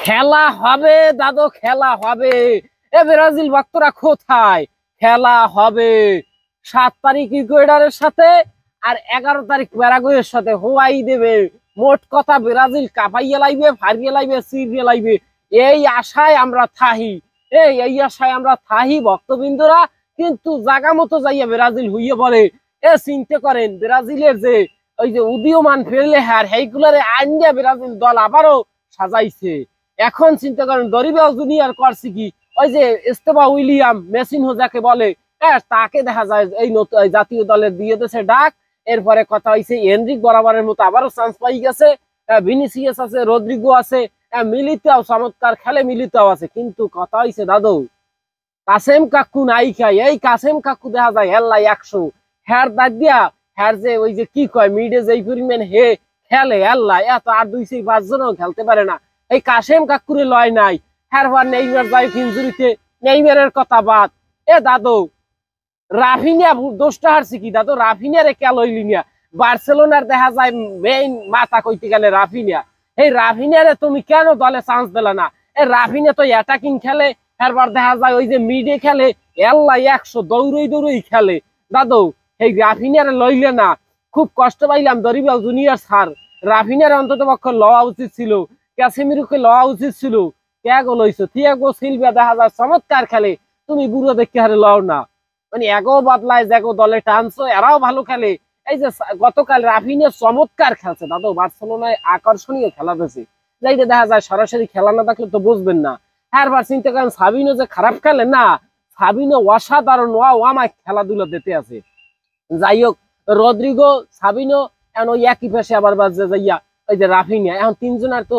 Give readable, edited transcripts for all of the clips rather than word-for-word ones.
খেলা হবে দাদু, খেলা হবে। এ ব্রাজিল ভক্তরা কোথায়? খেলা হবে 7 তারিখ ইকুয়েডরের সাথে আর 11 তারিখ প্যারাগুয়ের সাথে। হোয়াই দেবে। মোট কথা ব্রাজিল কাঁপাইয়া লাইবে, ফারিয়ে লাইবে, চিরিয়ে লাইবে। এই আশায় আমরা থাহি, এই আশায় আমরা থাহি ভক্তবৃন্দরা। কিন্তু জাগা মতো যাইয়া ব্রাজিল হইয়ে পড়ে। চিন্তা করেন ব্রাজিলের যে ওই যে উদীয়মান ফেরলে হার সেইগুলারে আইন্ডিয়া ব্রাজিল দল আবারও সাজাইছে। এখন চিন্তা করেন দরিবেল জুনিয়র করছে কি, ওই যে এস্তেবা উইলিয়াম মেসিনহো যাকে বলে, তাকে দেখা যায় এই জাতীয় দলের দিয়ে দিয়েছে ডাক। এরপরে কথা হয়েছে এনরিক বরাবরের মতো আবারও চান্স পাই গেছে। ভিনিসিয়াস আছে, রদ্রিগো আছে, মিলিতাও চমৎকার খেলে, মিলিতাও আছে। কিন্তু কথা হয়েছে দাদু, কাসেম কাকু নাই খাই। এই কাসেম কাকু দেখা যায় হেল্লাই 100 হ্যার দাগ দিয়া, হ্যার যে ওই যে কি কয় মিডে যেই পরিমাণ হে খেলে হেল্লাই, এত আর 205 জনও খেলতে পারে না। এই কাসেম কাকুরে লয় নাই। হ্যার পর নেইমার যাই ইনজুরিতে, নেইমারের কথা বাদ। দাদু রাফিনিয়া দোষটা হারছে কি দাদু? রাফিনিয়ারে কে লইলি না? বার্সেলোনার দেখা যায় মেইন মাথা কইতে গেলে রাফিনিয়া। এই রাফিনিয়ারে তুমি কেন দলে চান্স দিলা না? এই রাফিনিয়া তো অ্যাটাকিং খেলে, এরপর দেখা যায় ওই যে মিডে খেলে, এল্লাই 100 দৌড়ই খেলে। দাদু এই রাফিনিয়ারে লইলে না, খুব কষ্ট পাইলাম। দরিবেল জুনিয়র স্যার, রাফিনিয়ার অন্তত পক্ষে লওয়া উচিত ছিল, ক্যাসেমিরোকে লওয়া উচিত ছিল। কে গো লইছো? থিয়াগো সিলভা দেখা যায় চমৎকার খেলে, তুমি বুড়ো দেখতে হারে লও না। মানে এগো বদলায় যেগো দলে টানছো, এরাও ভালো খেলে। এই যে গতকাল রাফিনিয়া চমৎকার খেলছে দাদু, বার্সেলোনায় আকর্ষণীয় খেলা দিয়েছে। যাইতে দেখা যায় সরাসরি খেলা না দেখলে তো বুঝবেন না। হ্যাঁ চিন্তা করেন সাবিনো যে খারাপ খেলে না, সাবিনো অসাধারণ আমায় খেলাধুলা দিতে আছে। যাই হোক, রদ্রিগো সাবিনো এখন ওই একই পেশে আবার বাজে যাইয়া ওই যে রাফিনিয়া, এখন তিনজনের তো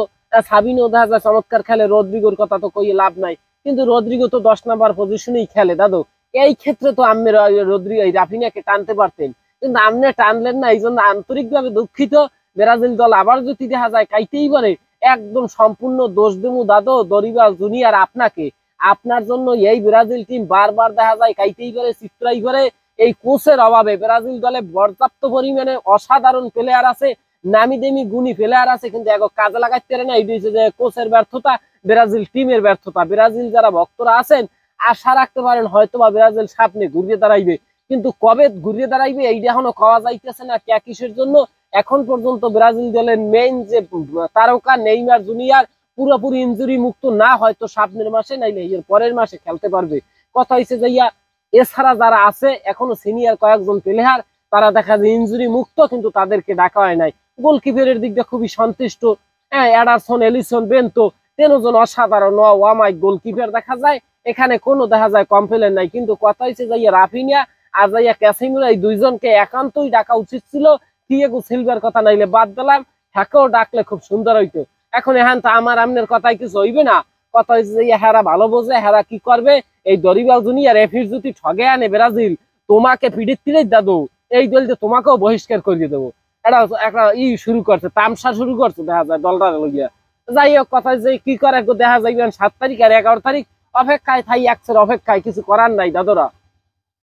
সাবিনো দেখা যায় চমৎকার খেলে, রদ্রিগোর কথা তো কই লাভ নাই। কিন্তু রদ্রিগো তো 10 নাম্বার পজিশনেই খেলে দাদু। এই ক্ষেত্রে তো আপনি রদ্রিগো রাফিনিয়াকে টানতে পারতেন, কিন্তু আপনি টানলেন না। এই জন্য আন্তরিকভাবে দুঃখিত। ব্রাজিল দল আবার যদি দেখা যায় কাইতেই পারে, একদম সম্পূর্ণ দোষ দেবো দাদু দরিবেল জুনিয়র আপনাকে। আপনার জন্য এই ব্রাজিল টিম বারবার দেখা যায় কাইতেই পারে, চিত্রাই করে। এই কোচের অভাবে ব্রাজিল দলে পর্যাপ্ত পরিমাণে অসাধারণ প্লেয়ার আছে, নামি দেমি গুণী প্লেয়ার আছে, কিন্তু এক কাজে লাগাইতে পারে না। এই যে কোচের ব্যর্থতা, ব্রাজিল টিমের ব্যর্থতা। ব্রাজিল যারা ভক্তরা আছেন আশা রাখতে পারেন হয়তো বা ব্রাজিল সামনে ঘুরিয়ে দাঁড়াইবে, কিন্তু কবে ঘুরিয়ে দাঁড়াইবে এইটা এখনো কওয়া যাইতেছে না। কে কিসের জন্য? এখন পর্যন্ত ব্রাজিল দলের মেইন যে তারকা নেইমার জুনিয়র পুরোপুরি ইনজুরি মুক্ত না, হয়তো সামনের মাসে নাইলে এর পরের মাসে খেলতে পারবে। কথা হয়েছে যাইয়া এছাড়া যারা আছে এখনো সিনিয়র কয়েকজন প্লেয়ার, তারা দেখা যায় ইনজুরি মুক্ত, কিন্তু তাদেরকে ডাকা হয় নাই। গোলকিপারের দিক দিয়ে খুবই সন্তুষ্ট। এডারসন, এলিসন, বেন্তো, 13 জন অসাধারণ ওয়ামাই গোলকিপার দেখা যায়। এখানে কোনো দেখা যায় কমপ্লেন নাই। কিন্তু কথা হয়েছে যাইয়া রাফিনিয়া আর যাইয়া ক্যাসেমিরো, এই দুইজনকে একান্তই ডাকা উচিত ছিল। থিয়াগো সিলভার কথা নাইলে বাদ দিলাম, হ্যাকেও ডাকলে খুব সুন্দর হইতো। এখন এখান তো আমার আমনের কথাই কিছু হইবে না। কথা হয়েছে যে হেরা ভালো বোঝে, হেরা কি করবে। এই দরিবেল জুনিয়র এফির যদি ঠগে আনে ব্রাজিল, তোমাকে পিড়িতে দাদু এই দল যে তোমাকেও বহিষ্কার করিয়ে দেবো। এটা একটা শুরু করছে, তামসা শুরু করছে দেখা যায় দলটা লইয়া। যাই হোক, কথা যে কি করে দেখা যাইবেন 7 তারিখ আর 11 তারিখ অপেক্ষায় থাই, অপেক্ষায় কিছু করার নাই দাদুরা।